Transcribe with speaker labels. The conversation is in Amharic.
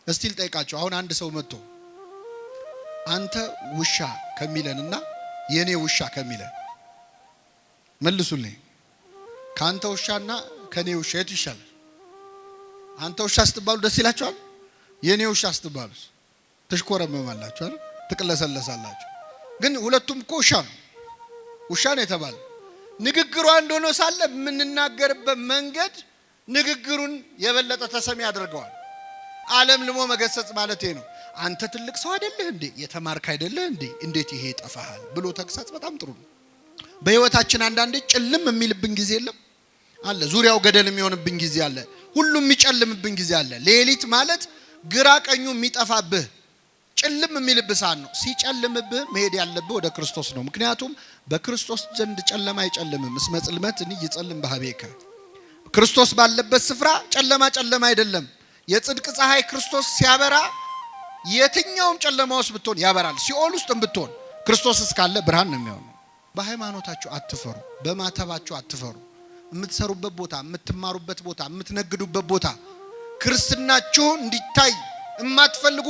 Speaker 1: እስቲ ልጠይቃችሁ አሁን አንድ ሰው መጥቶ አንተ ውሻ ከሚለንና የኔ ውሻ ከሚለን መልሱልኝ ካንተ ውሻና ከኔ ውሻ የቱ ይሻላል? አንተ ውሻ ስትባሉ ደስ ይላችኋል? የኔ ውሻ ስትባሉ ትሽኮረመማላችሁ አይደል? ትቅለሰለሳላችሁ። ግን ሁለቱም እኮ ውሻ ነው የተባለ። ንግግሩ አንድ ሆኖ ሳለ የምንናገርበት መንገድ ንግግሩን የበለጠ ተሰሚ ያደርገዋል። ዓለም ልሞ መገሰጽ ማለት ነው። አንተ ትልቅ ሰው አይደለህ እንዴ? የተማርክ አይደለህ እንዴ? እንዴት ይሄ ይጠፋሃል ብሎ ተግሳጽ በጣም ጥሩ ነው። በህይወታችን አንዳንዴ ጭልም የሚልብን ጊዜ የለም አለ። ዙሪያው ገደል የሚሆንብን ጊዜ አለ። ሁሉም የሚጨልምብን ጊዜ አለ። ሌሊት ማለት ግራ ቀኙ የሚጠፋብህ ጭልም የሚልብህ ሰዓት ነው። ሲጨልምብህ መሄድ ያለብህ ወደ ክርስቶስ ነው። ምክንያቱም በክርስቶስ ዘንድ ጨለማ አይጨልምም። እስመ ጽልመት ይጸልም በኀቤከ። ክርስቶስ ባለበት ስፍራ ጨለማ አይደለም። የጽድቅ ፀሐይ ክርስቶስ ሲያበራ የትኛውም ጨለማ ውስጥ ብትሆን ያበራል። ሲኦል ውስጥ ብትሆን ክርስቶስ እስካለ ብርሃን ነው የሚሆነው። በሃይማኖታችሁ አትፈሩ፣ በማተባችሁ አትፈሩ። የምትሰሩበት ቦታ፣ የምትማሩበት ቦታ፣ የምትነግዱበት ቦታ ክርስትናችሁ እንዲታይ የማትፈልጉ